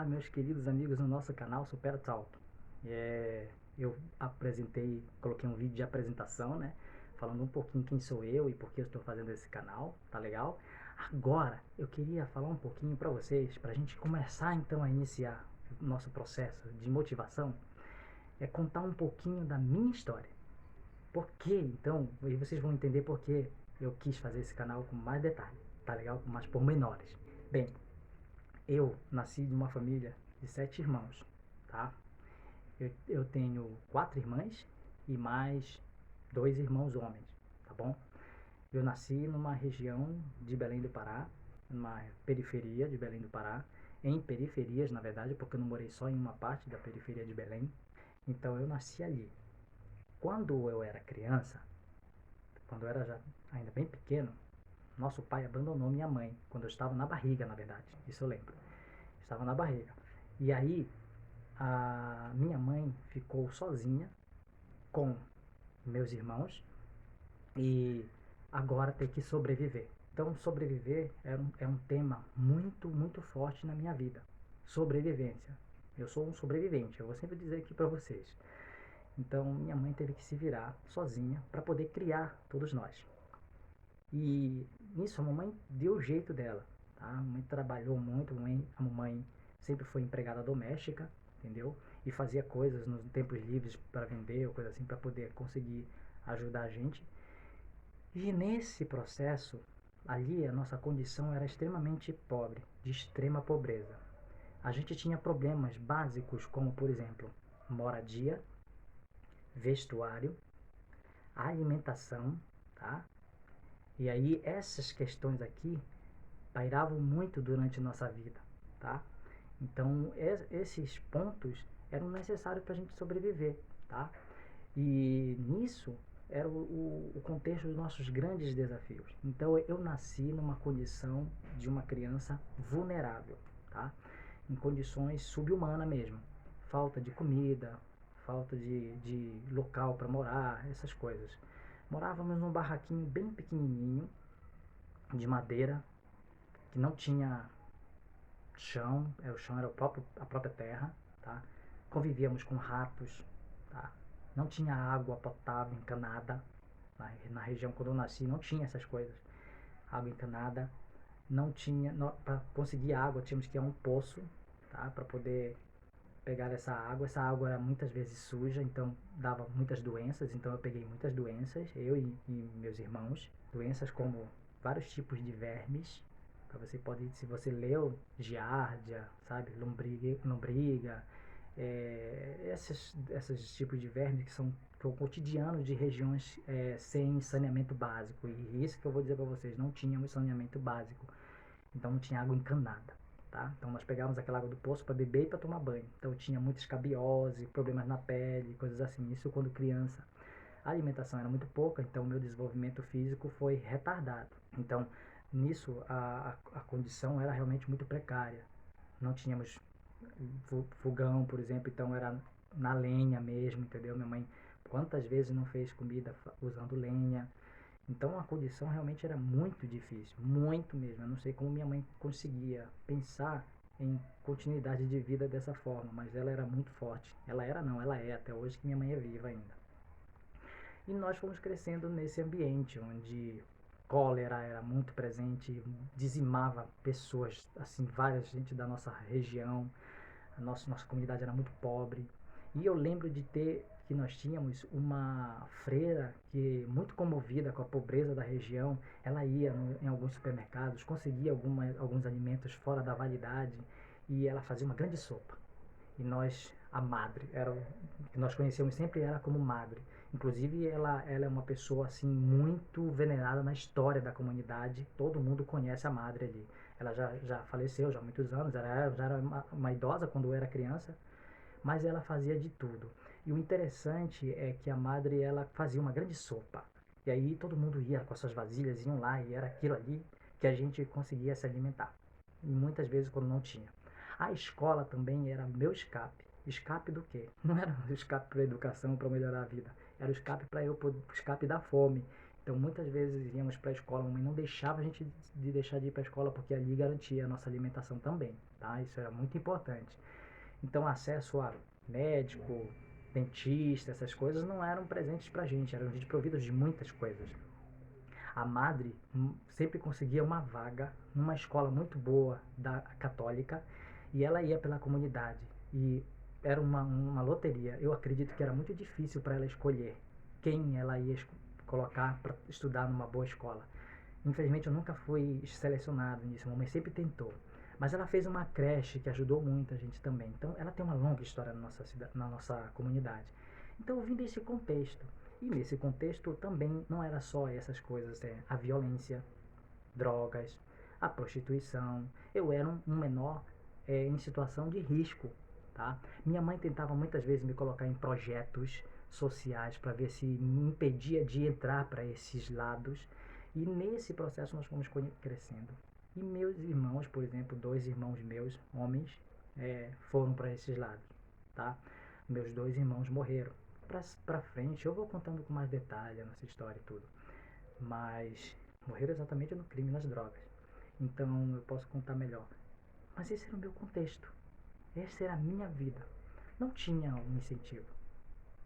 Olá, meus queridos amigos no nosso canal Super Talk. Eu coloquei um vídeo de apresentação, né? Falando um pouquinho quem sou eu e por que eu estou fazendo esse canal, tá legal? Agora, eu queria falar um pouquinho para vocês, para a gente começar então a iniciar o nosso processo de motivação, é contar um pouquinho da minha história. Por que então, e vocês vão entender por que eu quis fazer esse canal com mais detalhe, tá legal? Com mais pormenores. Bem, eu nasci de uma família de 7 irmãos, tá? Eu tenho 4 irmãs e mais 2 irmãos homens, tá bom? Eu nasci numa região de Belém do Pará, numa periferia de Belém do Pará, em periferias, na verdade, porque eu não morei só em uma parte da periferia de Belém. Então eu nasci ali. Quando eu era criança, quando eu era já ainda bem pequeno, nosso pai abandonou minha mãe, quando eu estava na barriga, na verdade, isso eu lembro. Estava na barriga. E aí, a minha mãe ficou sozinha com meus irmãos e agora ter que sobreviver. Então, sobreviver é um tema muito, muito forte na minha vida. Sobrevivência. Eu sou um sobrevivente, eu vou sempre dizer aqui para vocês. Então, minha mãe teve que se virar sozinha para poder criar todos nós. E nisso a mamãe deu o jeito dela, tá? A mamãe trabalhou muito, a mamãe sempre foi empregada doméstica, entendeu? E fazia coisas nos tempos livres para vender ou coisa assim para poder conseguir ajudar a gente. E nesse processo, ali a nossa condição era extremamente pobre, de extrema pobreza. A gente tinha problemas básicos como, por exemplo, moradia, vestuário, alimentação, tá? E aí essas questões aqui pairavam muito durante nossa vida, tá? Então esses pontos eram necessários para a gente sobreviver, tá? E nisso era o contexto dos nossos grandes desafios. Então eu nasci numa condição de uma criança vulnerável, tá? Em condições subhumanas mesmo. Falta de comida, falta de local para morar, essas coisas. Morávamos num barraquinho bem pequenininho, de madeira, que não tinha chão, o chão era a própria terra, tá? Convivíamos com ratos, tá? Não tinha água potável encanada, na região quando eu nasci não tinha essas coisas, água encanada, não tinha, para conseguir água tínhamos que ir a um poço, tá? Para poder pegar essa água era muitas vezes suja, então dava muitas doenças, então eu peguei muitas doenças, eu e meus irmãos, doenças como vários tipos de vermes, você pode, se você leu giardia, sabe, lombriga, esses tipos de vermes que são cotidianos de regiões sem saneamento básico, e isso que eu vou dizer para vocês, não tínhamos saneamento básico, então não tinha água encanada. Tá? Então nós pegávamos aquela água do poço para beber e para tomar banho. Então tinha muita escabiose, problemas na pele, coisas assim. Isso quando criança. A alimentação era muito pouca, então meu desenvolvimento físico foi retardado. Então nisso a condição era realmente muito precária. Não tínhamos fogão, por exemplo, então era na lenha mesmo, entendeu? Minha mãe quantas vezes não fez comida usando lenha. Então a condição realmente era muito difícil, muito mesmo. Eu não sei como minha mãe conseguia pensar em continuidade de vida dessa forma, mas ela era muito forte. Ela era não, ela é até hoje que minha mãe é viva ainda. E nós fomos crescendo nesse ambiente onde cólera era muito presente, dizimava pessoas, assim, várias gente da nossa região. Nossa comunidade era muito pobre. E eu lembro de ter que nós tínhamos uma freira que, muito comovida com a pobreza da região, ela ia em alguns supermercados, conseguia alguns alimentos fora da validade e ela fazia uma grande sopa. E nós, a madre, que nós conhecemos sempre ela como madre. Inclusive ela é uma pessoa assim muito venerada na história da comunidade. Todo mundo conhece a madre ali. Ela já faleceu já há muitos anos, ela já era uma idosa quando eu era criança, mas ela fazia de tudo. E o interessante é que a madre ela fazia uma grande sopa. E aí todo mundo ia com as suas vasilhas, iam lá e era aquilo ali que a gente conseguia se alimentar. E muitas vezes quando não tinha. A escola também era meu escape. Escape do quê? Não era o escape para a educação, para melhorar a vida. Era o escape para eu, o escape da fome. Então muitas vezes íamos para a escola, a mãe não deixava a gente de deixar de ir para a escola porque ali garantia a nossa alimentação também, tá? Isso era muito importante. Então acesso a médico, dentista, essas coisas não eram presentes pra gente, eram desprovidos de muitas coisas. A madre sempre conseguia uma vaga numa escola muito boa da católica e ela ia pela comunidade e era uma loteria. Eu acredito que era muito difícil para ela escolher quem ela ia colocar para estudar numa boa escola. Infelizmente eu nunca fui selecionado nisso, a mamãe sempre tentou. Mas ela fez uma creche que ajudou muita gente também. Então ela tem uma longa história na nossa comunidade. Então eu vim desse contexto. E nesse contexto também não era só essas coisas, a violência, drogas, a prostituição. Eu era um menor em situação de risco. Tá? Minha mãe tentava muitas vezes me colocar em projetos sociais para ver se me impedia de entrar para esses lados. E nesse processo nós fomos crescendo. E meus irmãos, por exemplo, 2 irmãos meus, homens, foram para esses lados, tá? Meus 2 irmãos morreram. Pra frente, eu vou contando com mais detalhe nessa história e tudo. Mas morreram exatamente no crime, nas drogas. Então eu posso contar melhor. Mas esse era o meu contexto. Essa era a minha vida. Não tinha um incentivo.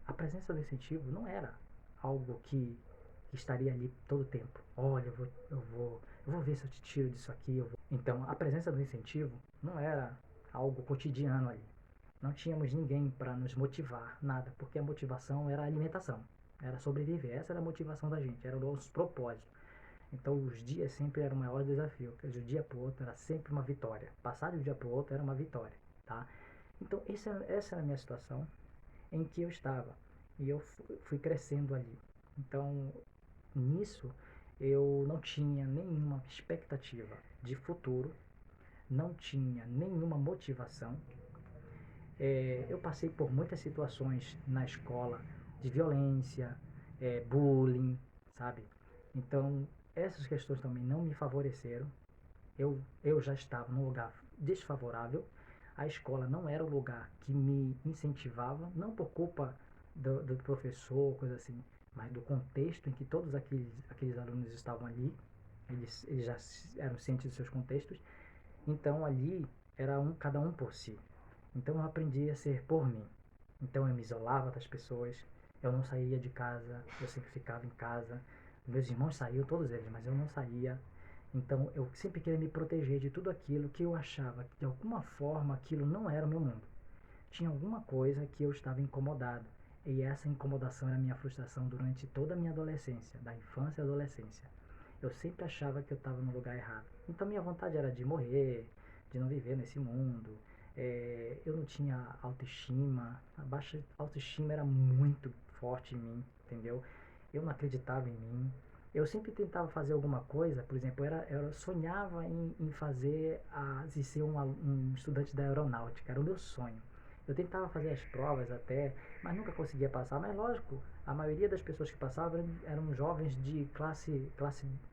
A presença do incentivo não era algo que estaria ali todo o tempo. Olha, eu vou ver se eu te tiro disso aqui. Então, a presença do incentivo não era algo cotidiano ali. Não tínhamos ninguém para nos motivar, nada, porque a motivação era a alimentação, era sobreviver. Essa era a motivação da gente, era o nosso propósito. Então, os dias sempre eram o maior desafio, porque de um dia para o outro era sempre uma vitória. Passar de um dia para o outro era uma vitória, tá? Então, essa era a minha situação em que eu estava. E eu fui crescendo ali. Então, nisso, eu não tinha nenhuma expectativa de futuro, não tinha nenhuma motivação. Eu passei por muitas situações na escola de violência, bullying, sabe? Então, essas questões também não me favoreceram. Eu já estava num lugar desfavorável. A escola não era o lugar que me incentivava, não por culpa do professor, coisa assim, mas do contexto em que todos aqueles alunos estavam ali. Eles já eram cientes dos seus contextos. Então ali era cada um por si. Então eu aprendi a ser por mim. Então eu me isolava das pessoas, eu não saía de casa, eu sempre ficava em casa. Meus irmãos saíam, todos eles, mas eu não saía. Então eu sempre queria me proteger de tudo aquilo que eu achava que de alguma forma aquilo não era o meu mundo. Tinha alguma coisa que eu estava incomodado. E essa incomodação era a minha frustração durante toda a minha adolescência, da infância e adolescência. Eu sempre achava que eu estava no lugar errado. Então minha vontade era de morrer, de não viver nesse mundo. Eu não tinha autoestima, a baixa autoestima era muito forte em mim, entendeu? Eu não acreditava em mim. Eu sempre tentava fazer alguma coisa, por exemplo, eu sonhava em fazer, em ser um estudante da aeronáutica, era o meu sonho. Eu tentava fazer as provas até, mas nunca conseguia passar. Mas lógico, a maioria das pessoas que passavam eram jovens de classe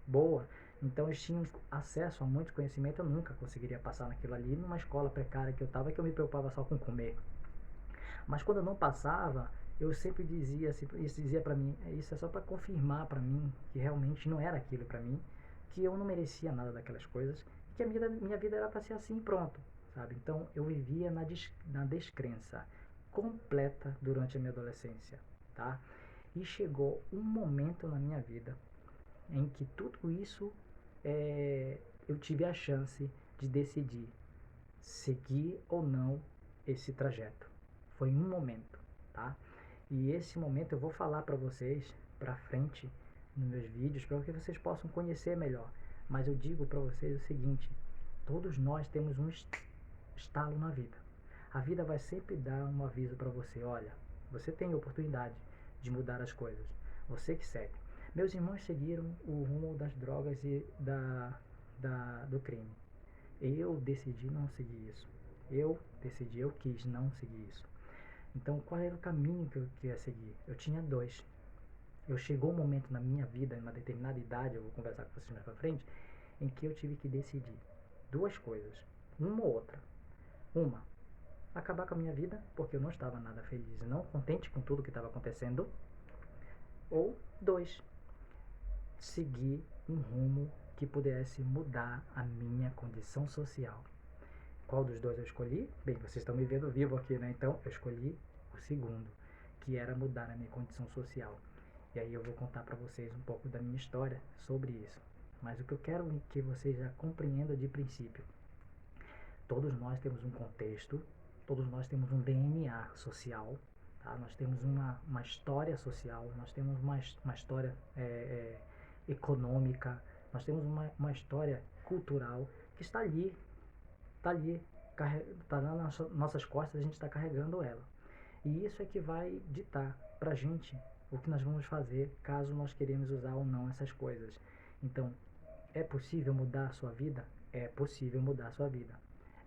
boa, então eles tinham acesso a muito conhecimento. Eu nunca conseguiria passar naquilo ali, numa escola precária que eu estava, que eu me preocupava só com comer. Mas quando eu não passava, eu sempre dizia assim, isso dizia para mim, isso é só para confirmar para mim que realmente não era aquilo para mim, que eu não merecia nada daquelas coisas, que a minha vida era para ser assim, pronto, sabe? Então eu vivia na descrença completa durante a minha adolescência, tá? E chegou um momento na minha vida em que tudo isso eu tive a chance de decidir seguir ou não esse trajeto. Foi um momento, tá? E esse momento eu vou falar para vocês pra frente nos meus vídeos para que vocês possam conhecer melhor. Mas eu digo para vocês o seguinte: todos nós temos um estalo na vida. A vida vai sempre dar um aviso para você: olha, você tem a oportunidade de mudar as coisas. Você que segue. Meus irmãos seguiram o rumo das drogas e do crime. Eu decidi não seguir isso. Eu quis não seguir isso. Então, qual era o caminho que eu queria seguir? Eu tinha dois. Chegou um momento na minha vida, em uma determinada idade, eu vou conversar com vocês mais pra frente, em que eu tive que decidir duas coisas, uma ou outra. Uma, acabar com a minha vida, porque eu não estava nada feliz e não contente com tudo que estava acontecendo. Ou dois, seguir um rumo que pudesse mudar a minha condição social. Qual dos dois eu escolhi? Bem, vocês estão me vendo vivo aqui, né? Então eu escolhi o segundo, que era mudar a minha condição social. E aí eu vou contar para vocês um pouco da minha história sobre isso. Mas o que eu quero é que vocês já compreendam de princípio. Todos nós temos um contexto, todos nós temos um DNA social, tá? Nós temos uma história social, nós temos uma história econômica, nós temos uma história cultural que está ali, está nas nossas costas, a gente está carregando ela. E isso é que vai ditar pra gente o que nós vamos fazer caso nós queremos usar ou não essas coisas. Então, é possível mudar a sua vida? É possível mudar a sua vida.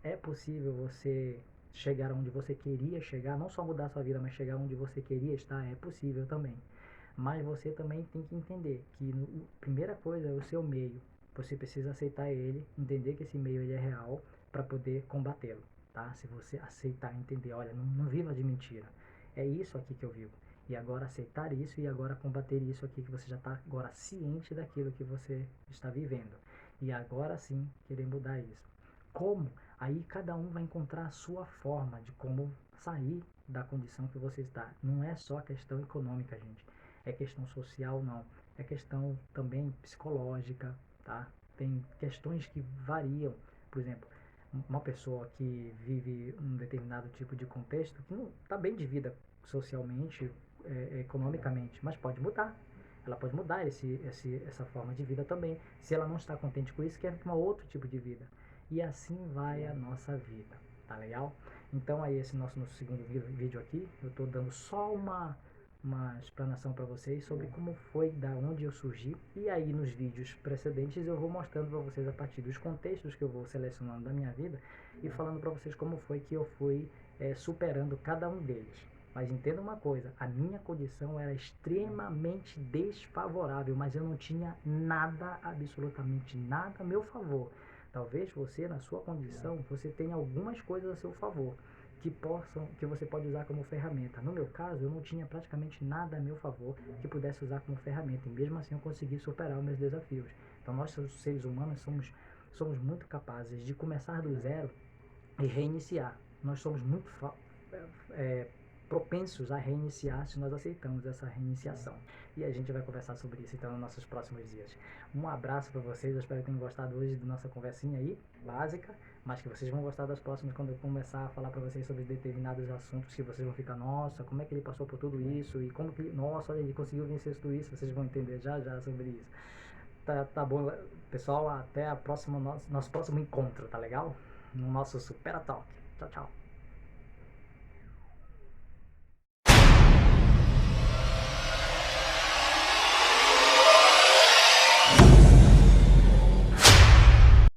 É possível você chegar onde você queria chegar, não só mudar a sua vida, mas chegar onde você queria estar, é possível também. Mas você também tem que entender que a primeira coisa é o seu meio. Você precisa aceitar ele, entender que esse meio ele é real para poder combatê-lo, tá? Se você aceitar, entender, olha, não viva de mentira. É isso aqui que eu vivo. E agora aceitar isso e agora combater isso aqui que você já está agora ciente daquilo que você está vivendo. E agora sim querer mudar isso. Como? Aí cada um vai encontrar a sua forma de como sair da condição que você está. Não é só questão econômica, gente. É questão social, não. É questão também psicológica, tá? Tem questões que variam. Por exemplo, uma pessoa que vive um determinado tipo de contexto que não está bem de vida socialmente, economicamente, mas pode mudar. Ela pode mudar essa forma de vida também. Se ela não está contente com isso, quer um outro tipo de vida. E assim vai a nossa vida, tá legal? Então aí esse nosso segundo vídeo aqui, eu estou dando só uma explanação para vocês sobre como foi, da onde eu surgi. E aí nos vídeos precedentes eu vou mostrando para vocês a partir dos contextos que eu vou selecionando da minha vida e falando para vocês como foi que eu fui superando cada um deles. Mas entenda uma coisa, a minha condição era extremamente desfavorável, mas eu não tinha nada, absolutamente nada a meu favor. Talvez você, na sua condição, você tenha algumas coisas a seu favor que você pode usar como ferramenta. No meu caso, eu não tinha praticamente nada a meu favor que pudesse usar como ferramenta, e mesmo assim eu consegui superar os meus desafios. Então nós, seres humanos, somos muito capazes de começar do zero e reiniciar. Nós somos muito propensos a reiniciar se nós aceitamos essa reiniciação. E a gente vai conversar sobre isso então nos nossos próximos dias. Um abraço para vocês, eu espero que tenham gostado hoje da nossa conversinha aí, básica, mas que vocês vão gostar das próximas quando eu começar a falar para vocês sobre determinados assuntos que vocês vão ficar, nossa, como é que ele passou por tudo isso e como que, nossa, olha, ele conseguiu vencer tudo isso, vocês vão entender já sobre isso. Tá bom, pessoal, até a próxima, nosso próximo encontro, tá legal? No nosso Supera Talk. Tchau, tchau.